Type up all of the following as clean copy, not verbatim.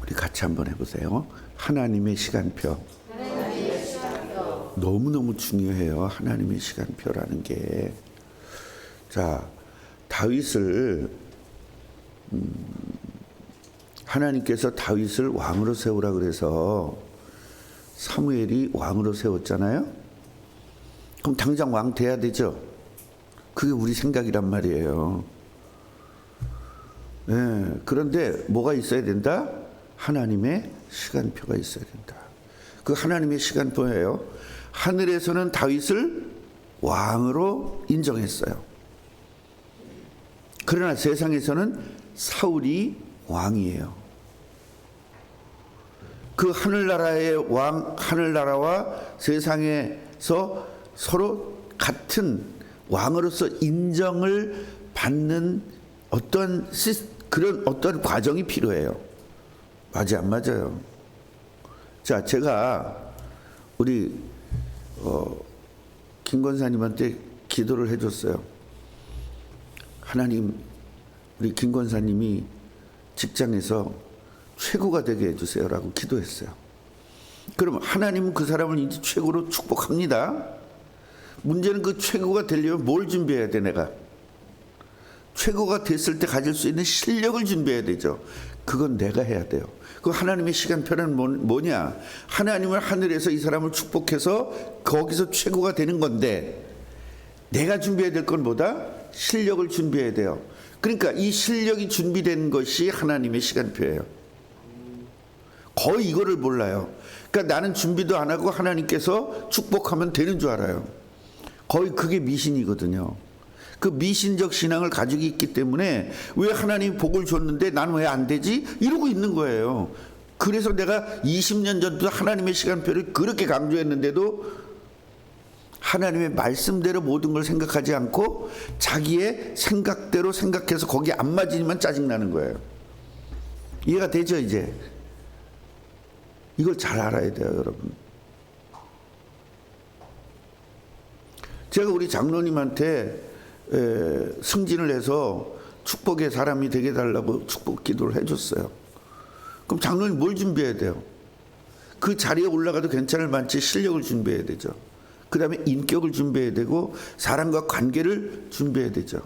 우리 같이 한번 해보세요. 하나님의 시간표. 너무너무 중요해요. 하나님의 시간표라는 게. 자, 다윗을 하나님께서 다윗을 왕으로 세우라 그래서 사무엘이 왕으로 세웠잖아요. 그럼 당장 왕 돼야 되죠. 그게 우리 생각이란 말이에요. 네, 그런데 뭐가 있어야 된다? 하나님의 시간표가 있어야 된다. 그 하나님의 시간표예요. 하늘에서는 다윗을 왕으로 인정했어요. 그러나 세상에서는 사울이 왕이에요. 그 하늘나라의 왕, 하늘나라와 세상에서 서로 같은 왕으로서 인정을 받는 그런 어떤 과정이 필요해요. 맞아, 안 맞아요? 자, 제가 우리 김 권사님한테 기도를 해줬어요. 하나님, 우리 김 권사님이 직장에서 최고가 되게 해주세요라고 기도했어요. 그럼 하나님은 그 사람을 이제 최고로 축복합니다. 문제는 그 최고가 되려면 뭘 준비해야 돼? 내가 최고가 됐을 때 가질 수 있는 실력을 준비해야 되죠. 그건 내가 해야 돼요. 그 하나님의 시간표는 뭐냐? 하나님을 하늘에서 이 사람을 축복해서 거기서 최고가 되는 건데, 내가 준비해야 될 건 뭐다? 실력을 준비해야 돼요. 그러니까 이 실력이 준비된 것이 하나님의 시간표예요. 거의 이거를 몰라요. 그러니까 나는 준비도 안 하고 하나님께서 축복하면 되는 줄 알아요. 거의 그게 미신이거든요. 그 미신적 신앙을 가지고 있기 때문에 왜 하나님이 복을 줬는데 나는 왜 안 되지? 이러고 있는 거예요. 그래서 내가 20년 전부터 하나님의 시간표를 그렇게 강조했는데도 하나님의 말씀대로 모든 걸 생각하지 않고 자기의 생각대로 생각해서 거기 안 맞으면 짜증나는 거예요. 이해가 되죠? 이제 이걸 잘 알아야 돼요, 여러분. 제가 우리 장로님한테 승진을 해서 축복의 사람이 되게 해달라고 축복 기도를 해줬어요. 그럼 장로님 뭘 준비해야 돼요? 그 자리에 올라가도 괜찮을 만치 실력을 준비해야 되죠. 그 다음에 인격을 준비해야 되고 사람과 관계를 준비해야 되죠.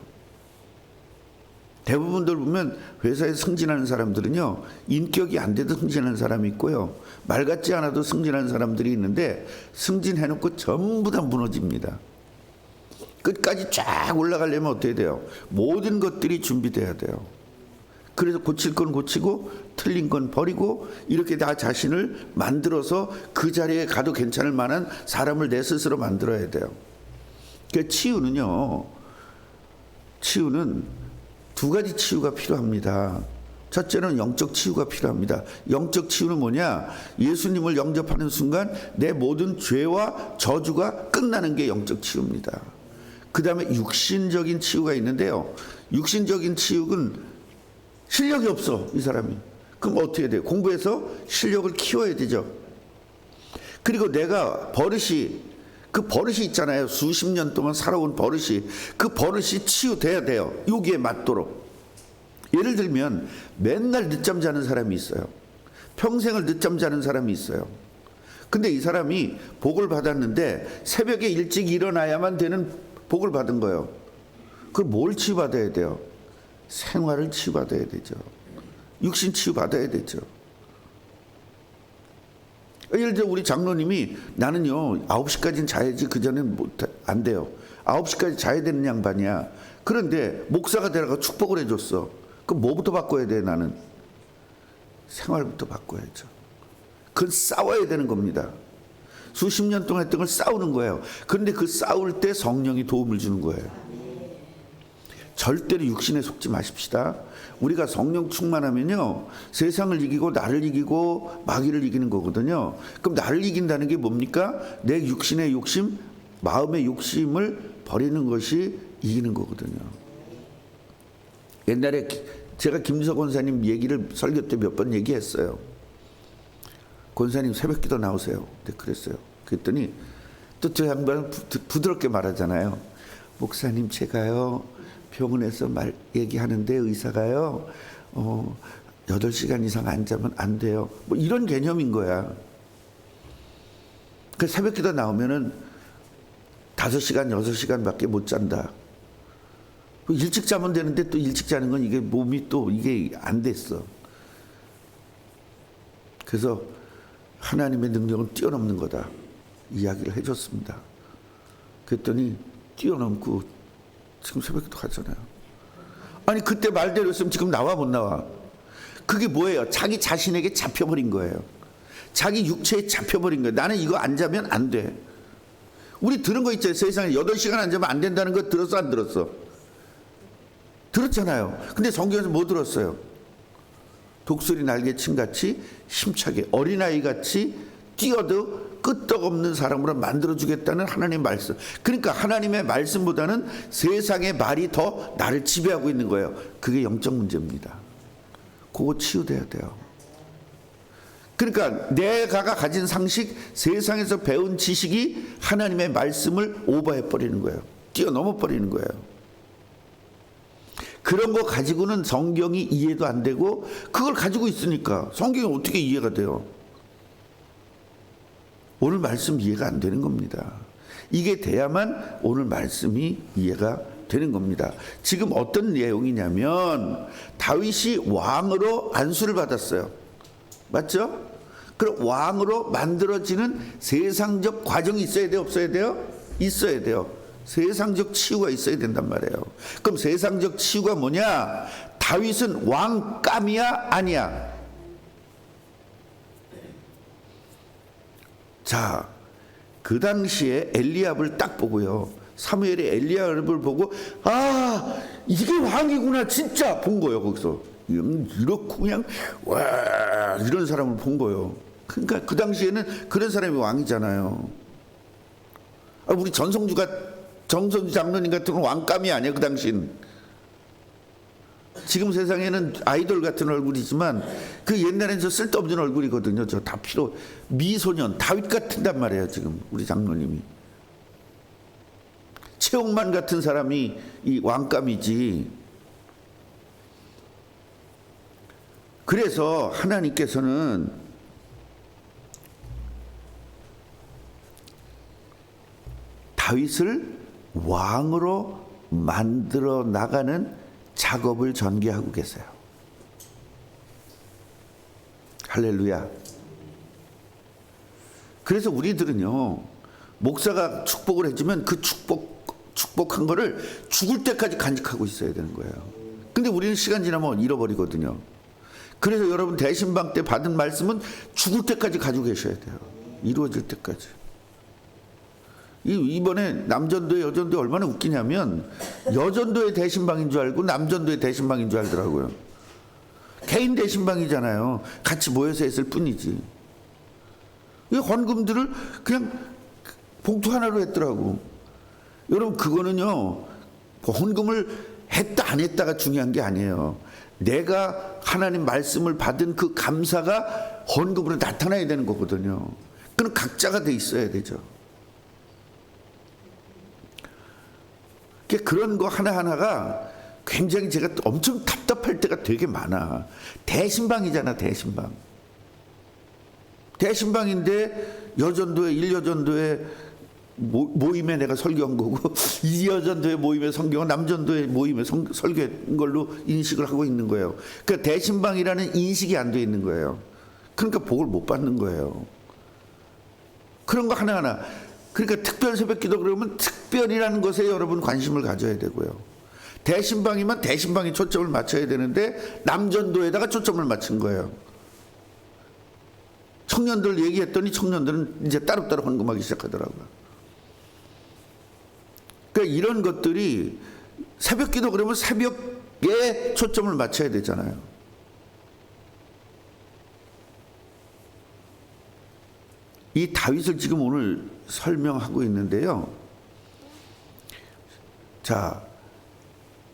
대부분들 보면 회사에 승진하는 사람들은요, 인격이 안 돼도 승진하는 사람이 있고요, 말 같지 않아도 승진하는 사람들이 있는데 승진해놓고 전부 다 무너집니다. 끝까지 쫙 올라가려면 어떻게 돼요? 모든 것들이 준비돼야 돼요. 그래서 고칠 건 고치고 틀린 건 버리고 이렇게 나 자신을 만들어서 그 자리에 가도 괜찮을 만한 사람을 내 스스로 만들어야 돼요. 그러니까 치유는 두 가지 치유가 필요합니다. 첫째는 영적 치유가 필요합니다. 영적 치유는 뭐냐? 예수님을 영접하는 순간 내 모든 죄와 저주가 끝나는 게 영적 치유입니다. 그 다음에 육신적인 치유가 있는데요, 육신적인 치유는 실력이 없어, 이 사람이. 그럼 어떻게 돼요? 공부해서 실력을 키워야 되죠. 그리고 내가 그 버릇이 있잖아요. 수십 년 동안 살아온 버릇이, 그 버릇이 치유돼야 돼요. 여기에 맞도록. 예를 들면 맨날 늦잠 자는 사람이 있어요. 평생을 늦잠 자는 사람이 있어요. 근데 이 사람이 복을 받았는데 새벽에 일찍 일어나야만 되는 복을 받은 거예요. 그걸 뭘 치유받아야 돼요? 생활을 치유받아야 되죠. 육신 치유받아야 되죠. 예를 들어 우리 장로님이 나는요 9시까지는 자야지 그 전에는 안 돼요. 9시까지 자야 되는 양반이야. 그런데 목사가 되라고 축복을 해줬어. 그럼 뭐부터 바꿔야 돼? 나는 생활부터 바꿔야죠. 그건 싸워야 되는 겁니다. 수십 년 동안 했던 걸 싸우는 거예요. 그런데 그 싸울 때 성령이 도움을 주는 거예요. 절대로 육신에 속지 마십시다. 우리가 성령 충만하면요, 세상을 이기고 나를 이기고 마귀를 이기는 거거든요. 그럼 나를 이긴다는 게 뭡니까? 내 육신의 욕심, 마음의 욕심을 버리는 것이 이기는 거거든요. 옛날에 제가 김석 권사님 얘기를 설교 때 몇 번 얘기했어요. 권사님 새벽기도 나오세요. 네, 그랬어요. 그랬더니 또 저 양반은 부드럽게 말하잖아요. 목사님, 제가요 병원에서 얘기하는데 의사가요 8시간 이상 안 자면 안 돼요. 뭐 이런 개념인 거야. 그 새벽기도 나오면은 5시간, 6시간밖에 못 잔다. 일찍 자면 되는데 또 일찍 자는 건 이게 몸이 또 이게 안 됐어. 그래서 하나님의 능력은 뛰어넘는 거다 이야기를 해줬습니다. 그랬더니 뛰어넘고 지금 새벽기도 가잖아요. 아니 그때 말대로 했으면 지금 나와 못 나와? 그게 뭐예요? 자기 자신에게 잡혀버린 거예요. 자기 육체에 잡혀버린 거예요. 나는 이거 안 자면 안 돼. 우리 들은 거 있잖아요. 세상에 8시간 안 자면 안 된다는 거 들었어 안 들었어? 들었잖아요. 근데 성경에서 뭐 들었어요? 독수리 날개침같이 힘차게 어린아이같이 뛰어도 끄떡없는 사람으로 만들어주겠다는 하나님의 말씀. 그러니까 하나님의 말씀보다는 세상의 말이 더 나를 지배하고 있는 거예요. 그게 영적 문제입니다. 그거 치유돼야 돼요. 그러니까 내가 가진 상식, 세상에서 배운 지식이 하나님의 말씀을 오버해버리는 거예요. 뛰어넘어버리는 거예요. 그런 거 가지고는 성경이 이해도 안 되고 그걸 가지고 있으니까 성경이 어떻게 이해가 돼요? 오늘 말씀 이해가 안 되는 겁니다. 이게 돼야만 오늘 말씀이 이해가 되는 겁니다. 지금 어떤 내용이냐면 다윗이 왕으로 안수를 받았어요. 맞죠? 그럼 왕으로 만들어지는 세상적 과정이 있어야 돼요? 없어야 돼요? 있어야 돼요. 세상적 치유가 있어야 된단 말이에요. 그럼 세상적 치유가 뭐냐? 다윗은 왕감이야? 아니야? 자, 그 당시에 엘리압을 딱 보고요. 사무엘이 엘리압을 보고 아 이게 왕이구나 진짜 본 거예요. 거기서 이렇고 그냥 와 이런 사람을 본 거예요. 그러니까 그 당시에는 그런 사람이 왕이잖아요. 우리 정성주 장로님 같은 건 왕감이 아니야. 그 당시는 지금 세상에는 아이돌 같은 얼굴이지만 그 옛날엔 저 쓸데없는 얼굴이거든요. 저 다 미소년 다윗 같은단 말이에요. 지금 우리 장로님이 최홍만 같은 사람이 이 왕감이지. 그래서 하나님께서는 다윗을 왕으로 만들어 나가는 작업을 전개하고 계세요. 할렐루야. 그래서 우리들은요, 목사가 축복을 해주면 그 축복한 거를 죽을 때까지 간직하고 있어야 되는 거예요. 근데 우리는 시간 지나면 잃어버리거든요. 그래서 여러분 대신방 때 받은 말씀은 죽을 때까지 가지고 계셔야 돼요. 이루어질 때까지. 이번에 남전도에 여전도에 얼마나 웃기냐면 여전도의 대신방인 줄 알고 남전도의 대신방인 줄 알더라고요. 개인 대신방이잖아요. 같이 모여서 했을 뿐이지. 이 헌금들을 그냥 봉투 하나로 했더라고. 여러분 그거는요 헌금을 했다 안 했다가 중요한 게 아니에요. 내가 하나님 말씀을 받은 그 감사가 헌금으로 나타나야 되는 거거든요. 그건 각자가 돼 있어야 되죠. 그런 거 하나하나가 굉장히 제가 엄청 답답할 때가 되게 많아. 대신방이잖아. 대신방인데 여전도에 1여전도에 모임에 내가 설교한 거고 2여전도의 모임에 성경은 남전도의 모임에 설교한 걸로 인식을 하고 있는 거예요. 그러니까 대신방이라는 인식이 안 돼 있는 거예요. 그러니까 복을 못 받는 거예요. 그런 거 하나하나. 그러니까 특별 새벽기도 그러면 특별이라는 것에 여러분 관심을 가져야 되고요. 대신방이면 대신방에 초점을 맞춰야 되는데 남전도에다가 초점을 맞춘 거예요. 청년들 얘기했더니 청년들은 이제 따로따로 헌금하기 시작하더라고요. 그러니까 이런 것들이 새벽기도 그러면 새벽에 초점을 맞춰야 되잖아요. 이 다윗을 지금 오늘 설명하고 있는데요. 자,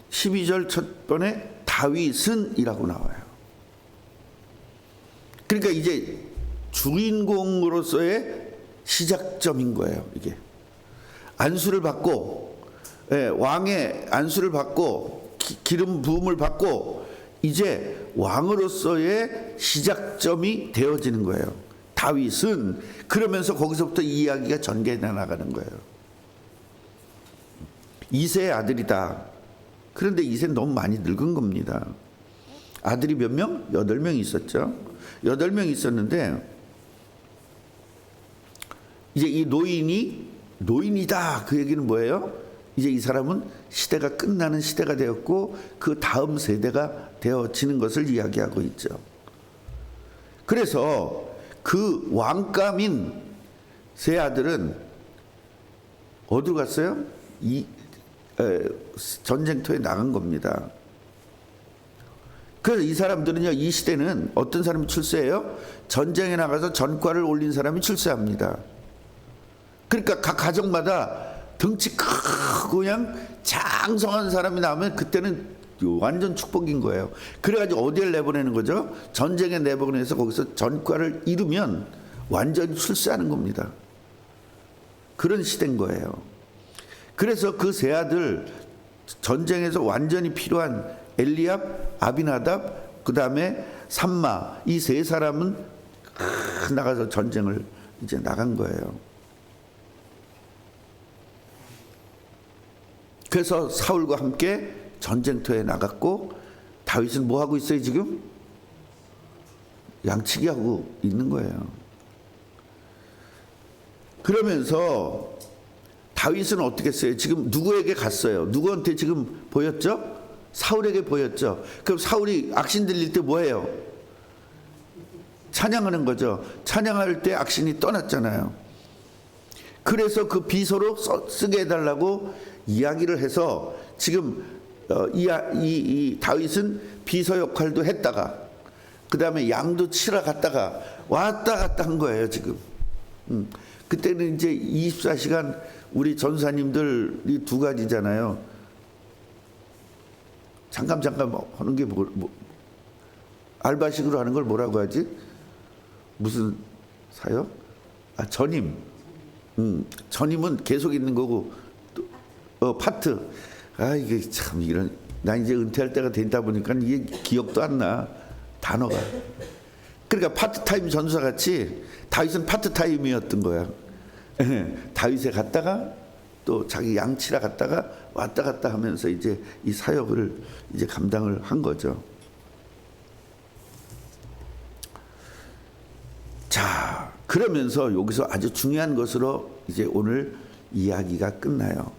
12절 첫 번에 다윗은 이라고 나와요. 그러니까 이제 주인공으로서의 시작점인 거예요. 이게 안수를 받고, 왕의 안수를 받고 기름 부음을 받고 이제 왕으로서의 시작점이 되어지는 거예요. 다윗은 그러면서 거기서부터 이 이야기가 전개해 나가는 거예요. 이새의 아들이다. 그런데 이새는 너무 많이 늙은 겁니다. 아들이 몇 명? 8명 있었죠. 8명 있었는데 이제 이 노인이다. 그 얘기는 뭐예요? 이제 이 사람은 시대가 끝나는 시대가 되었고 그 다음 세대가 되어지는 것을 이야기하고 있죠. 그래서 그 왕감인 세 아들은 어디로 갔어요? 전쟁터에 나간 겁니다. 그래서 이 사람들은요, 이 시대는 어떤 사람이 출세해요? 전쟁에 나가서 전과를 올린 사람이 출세합니다. 그러니까 각 가정마다 덩치 크고 그냥 장성한 사람이 나오면 그때는 완전 축복인 거예요. 그래가지고 어디에 내보내는 거죠? 전쟁에 내보내서 거기서 전과를 이루면 완전히 출세하는 겁니다. 그런 시대인 거예요. 그래서 그 세 아들 전쟁에서 완전히 필요한 엘리압, 아비나답, 그 다음에 삼마 이 세 사람은 나가서 전쟁을 이제 나간 거예요. 그래서 사울과 함께 전쟁터에 나갔고 다윗은 뭐 하고 있어요 지금? 양치기 하고 있는 거예요. 그러면서 다윗은 어떻게 했어요? 지금 누구에게 갔어요? 누구한테 지금 보였죠? 사울에게 보였죠. 그럼 사울이 악신 들릴 때 뭐해요? 찬양하는 거죠. 찬양할 때 악신이 떠났잖아요. 그래서 그 비서로 쓰게 해달라고 이야기를 해서 지금 이 다윗은 비서 역할도 했다가 그 다음에 양도 치러 갔다가 왔다 갔다 한 거예요 지금. 그때는 이제 24시간 우리 전사님들이 두 가지잖아요. 잠깐 하는 게 알바식으로 하는 걸 뭐라고 하지? 무슨 사역? 전임. 전임은 계속 있는 거고 파트. 이게 참 이런 나 이제 은퇴할 때가 된다 보니까 이게 기억도 안 나. 단어가. 그러니까 파트타임 전사 같이 다윗은 파트타임이었던 거야. 다윗에 갔다가 또 자기 양치라 갔다가 왔다 갔다 하면서 이제 이 사역을 이제 감당을 한 거죠. 자, 그러면서 여기서 아주 중요한 것으로 이제 오늘 이야기가 끝나요.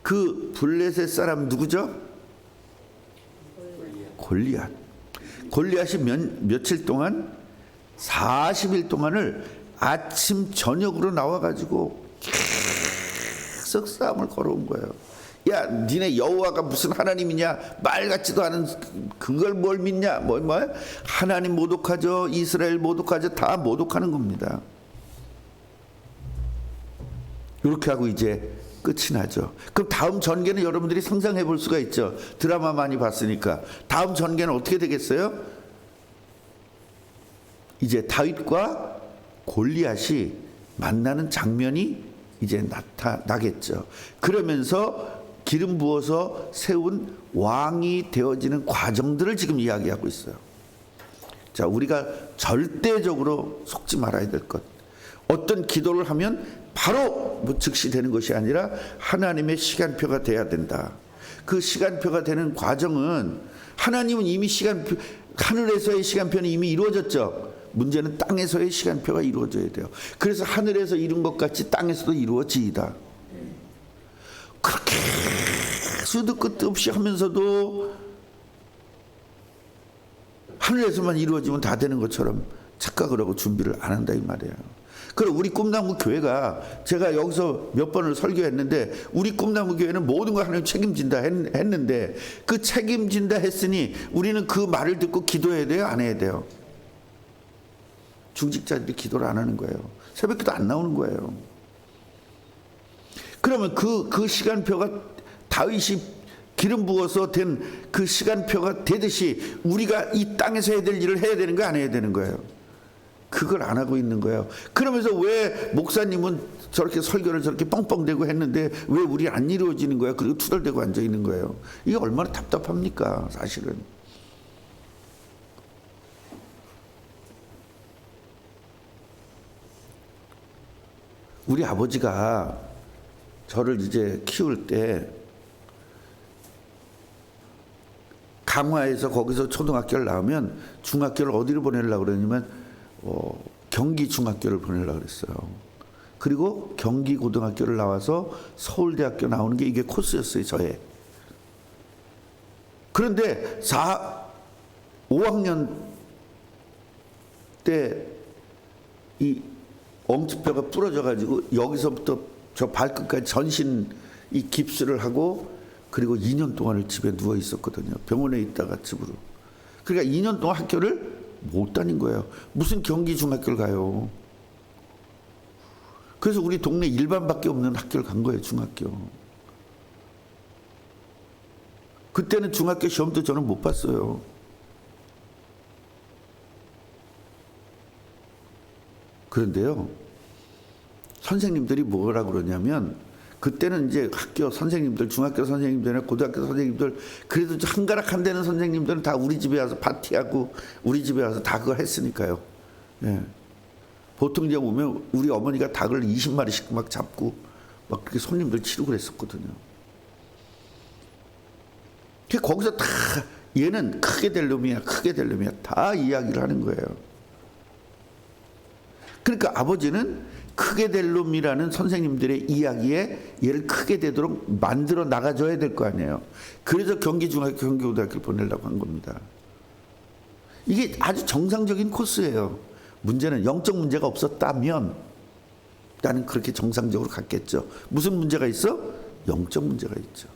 그 블레셋 사람 누구죠? 골리앗. 골리앗이 며칠 동안 40일 동안을 아침 저녁으로 나와가지고 계속 싸움을 걸어온 거예요. 야, 니네 여호와가 무슨 하나님이냐? 말 같지도 않은 그걸 뭘 믿냐? 뭐 하나님 모독하죠. 이스라엘 모독하죠. 다 모독하는 겁니다. 이렇게 하고 이제 끝이 나죠. 그럼 다음 전개는 여러분들이 상상해 볼 수가 있죠. 드라마 많이 봤으니까. 다음 전개는 어떻게 되겠어요? 이제 다윗과 골리앗이 만나는 장면이 이제 나타나겠죠. 그러면서 기름 부어서 세운 왕이 되어지는 과정들을 지금 이야기하고 있어요. 자, 우리가 절대적으로 속지 말아야 될 것. 어떤 기도를 하면 바로 즉시 되는 것이 아니라 하나님의 시간표가 돼야 된다. 그 시간표가 되는 과정은 하나님은 이미 하늘에서의 시간표는 이미 이루어졌죠. 문제는 땅에서의 시간표가 이루어져야 돼요. 그래서 하늘에서 이룬 것 같이 땅에서도 이루어지이다. 그렇게 수도 끝도 없이 하면서도 하늘에서만 이루어지면 다 되는 것처럼 착각을 하고 준비를 안 한다 이 말이에요. 그럼 우리 꿈나무 교회가 제가 여기서 몇 번을 설교했는데 우리 꿈나무 교회는 모든 걸 하나님 책임진다 했는데 그 책임진다 했으니 우리는 그 말을 듣고 기도해야 돼요? 안 해야 돼요? 중직자들이 기도를 안 하는 거예요. 새벽기도 안 나오는 거예요. 그러면 그 시간표가 다윗이 기름 부어서 된 그 시간표가 되듯이 우리가 이 땅에서 해야 될 일을 해야 되는 거 안 해야 되는 거예요? 그걸 안 하고 있는 거예요. 그러면서 왜 목사님은 저렇게 설교를 저렇게 뻥뻥대고 했는데 왜 우리 안 이루어지는 거야? 그리고 투덜대고 앉아 있는 거예요. 이게 얼마나 답답합니까, 사실은. 우리 아버지가 저를 이제 키울 때 강화에서 거기서 초등학교를 나오면 중학교를 어디로 보내려고 그러냐면 경기 중학교를 보내려고 그랬어요. 그리고 경기 고등학교를 나와서 서울대학교 나오는 게 이게 코스였어요, 저의. 그런데 5학년 때 이 엄지뼈가 부러져가지고 여기서부터 저 발끝까지 전신 이 깁스를 하고 그리고 2년 동안을 집에 누워 있었거든요. 병원에 있다가 집으로. 그러니까 2년 동안 학교를 못 다닌 거예요. 무슨 경기 중학교를 가요. 그래서 우리 동네 일반밖에 없는 학교를 간 거예요, 중학교. 그때는 중학교 시험도 저는 못 봤어요. 그런데요, 선생님들이 뭐라고 그러냐면, 그때는 이제 학교 선생님들, 중학교 선생님들이나 고등학교 선생님들, 그래도 한가락한 데는 선생님들은 다 우리 집에 와서 파티하고 우리 집에 와서 다 그걸 했으니까요. 예. 보통 이제 오면 우리 어머니가 닭을 20마리씩 막 잡고 막 그렇게 손님들 치르고 그랬었거든요. 거기서 다 얘는 크게 될 놈이야, 크게 될 놈이야, 다 이야기를 하는 거예요. 그러니까 아버지는 크게 될 놈이라는 선생님들의 이야기에 얘를 크게 되도록 만들어 나가줘야 될 거 아니에요. 그래서 경기중학교, 경기고등학교를 보내려고 한 겁니다. 이게 아주 정상적인 코스예요. 문제는 영적 문제가 없었다면 나는 그렇게 정상적으로 갔겠죠. 무슨 문제가 있어? 영적 문제가 있죠.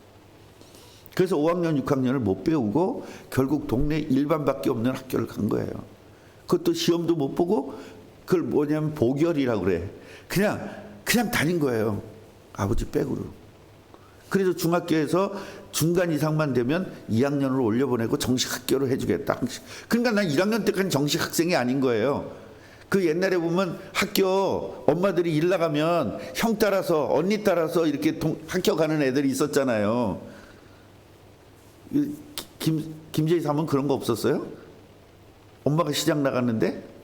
그래서 5학년, 6학년을 못 배우고 결국 동네 일반밖에 없는 학교를 간 거예요. 그것도 시험도 못 보고 그걸 뭐냐면 보결이라고 그래. 그냥 다닌 거예요. 아버지 백으로. 그래서 중학교에서 중간 이상만 되면 2학년으로 올려보내고 정식 학교로 해주겠다. 그러니까 난 1학년 때까지 정식 학생이 아닌 거예요. 그 옛날에 보면 학교 엄마들이 일 나가면 형 따라서 언니 따라서 이렇게 학교 가는 애들이 있었잖아요. 김제희 사모는 그런 거 없었어요? 엄마가 시장 나갔는데?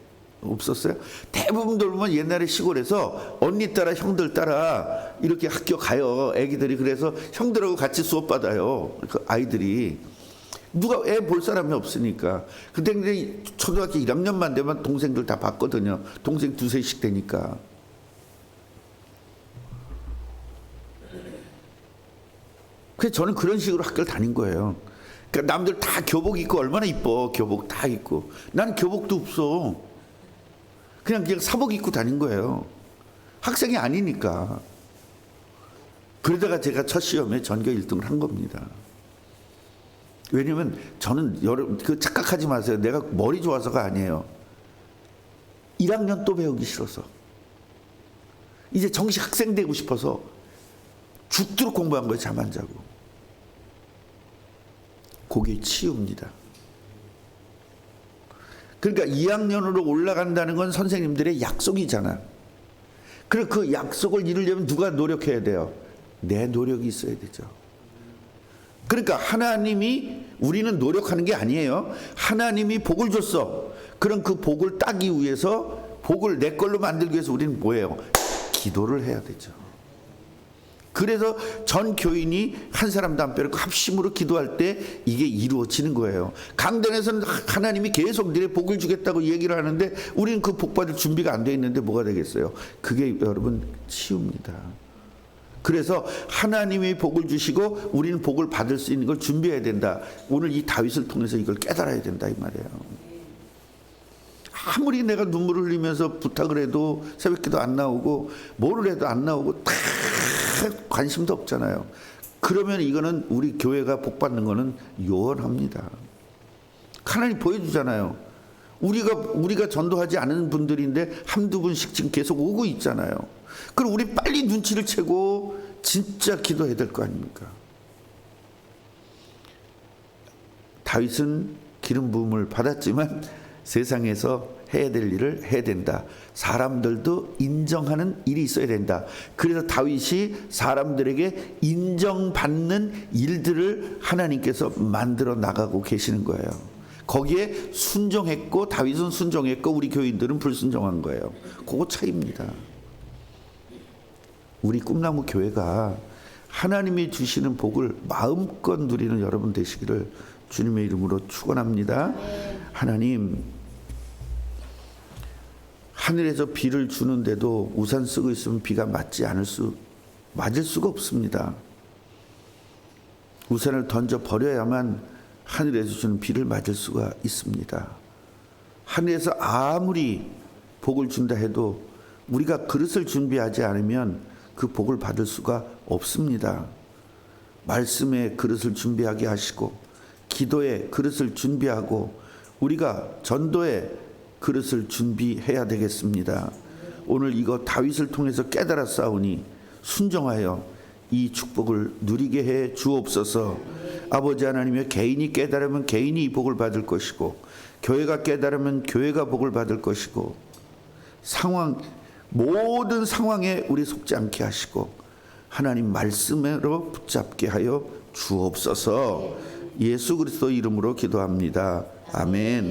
없었어요? 대부분들 보면 옛날에 시골에서 언니 따라 형들 따라 이렇게 학교 가요. 애기들이. 그래서 형들하고 같이 수업 받아요. 그 아이들이. 누가 애 볼 사람이 없으니까. 근데 초등학교 1학년만 되면 동생들 다 봤거든요. 동생 두세씩 되니까. 그래서 저는 그런 식으로 학교를 다닌 거예요. 그러니까 남들 다 교복 입고 얼마나 이뻐. 교복 다 입고. 나는 교복도 없어. 그냥 사복 입고 다닌 거예요. 학생이 아니니까. 그러다가 제가 첫 시험에 전교 1등을 한 겁니다. 왜냐면 저는 그 착각하지 마세요. 내가 머리 좋아서가 아니에요. 1학년 또 배우기 싫어서. 이제 정식 학생 되고 싶어서 죽도록 공부한 거예요. 잠 안 자고. 그게 치유입니다. 그러니까 2학년으로 올라간다는 건 선생님들의 약속이잖아. 그리고 그 약속을 이루려면 누가 노력해야 돼요? 내 노력이 있어야 되죠. 그러니까 하나님이, 우리는 노력하는 게 아니에요. 하나님이 복을 줬어. 그럼 그 복을 따기 위해서, 복을 내 걸로 만들기 위해서 우리는 뭐예요? 기도를 해야 되죠. 그래서 전 교인이 한 사람도 안 빼놓고 합심으로 기도할 때 이게 이루어지는 거예요. 강단에서는 하나님이 계속 내 복을 주겠다고 얘기를 하는데 우리는 그 복 받을 준비가 안 돼 있는데 뭐가 되겠어요? 그게 여러분 치유입니다. 그래서 하나님이 복을 주시고 우리는 복을 받을 수 있는 걸 준비해야 된다. 오늘 이 다윗을 통해서 이걸 깨달아야 된다 이 말이에요. 아무리 내가 눈물을 흘리면서 부탁을 해도 새벽기도 안 나오고 뭐를 해도 안 나오고 다 관심도 없잖아요. 그러면 이거는 우리 교회가 복 받는 거는 요원합니다. 하나님 보여주잖아요. 우리가 전도하지 않은 분들인데 한두 분씩 지금 계속 오고 있잖아요. 그럼 우리 빨리 눈치를 채고 진짜 기도해야 될 거 아닙니까? 다윗은 기름 부음을 받았지만 세상에서 해야 될 일을 해야 된다. 사람들도 인정하는 일이 있어야 된다. 그래서 다윗이 사람들에게 인정받는 일들을 하나님께서 만들어 나가고 계시는 거예요. 거기에 순종했고, 다윗은 순종했고 우리 교인들은 불순종한 거예요. 그거 차이입니다. 우리 꿈나무 교회가 하나님이 주시는 복을 마음껏 누리는 여러분 되시기를 주님의 이름으로 축원합니다. 하나님, 하늘에서 비를 주는데도 우산 쓰고 있으면 비가 맞을 수가 없습니다. 우산을 던져 버려야만 하늘에서 주는 비를 맞을 수가 있습니다. 하늘에서 아무리 복을 준다 해도 우리가 그릇을 준비하지 않으면 그 복을 받을 수가 없습니다. 말씀의 그릇을 준비하게 하시고, 기도의 그릇을 준비하고, 우리가 전도의 그릇을 준비해야 되겠습니다. 오늘 이거 다윗을 통해서 깨달아 싸우니 순종하여 이 축복을 누리게 해 주옵소서. 아버지 하나님의 개인이 깨달으면 개인이 이 복을 받을 것이고, 교회가 깨달으면 교회가 복을 받을 것이고, 모든 상황에 우리 속지 않게 하시고 하나님 말씀으로 붙잡게 하여 주옵소서. 예수 그리스도 이름으로 기도합니다. 아멘.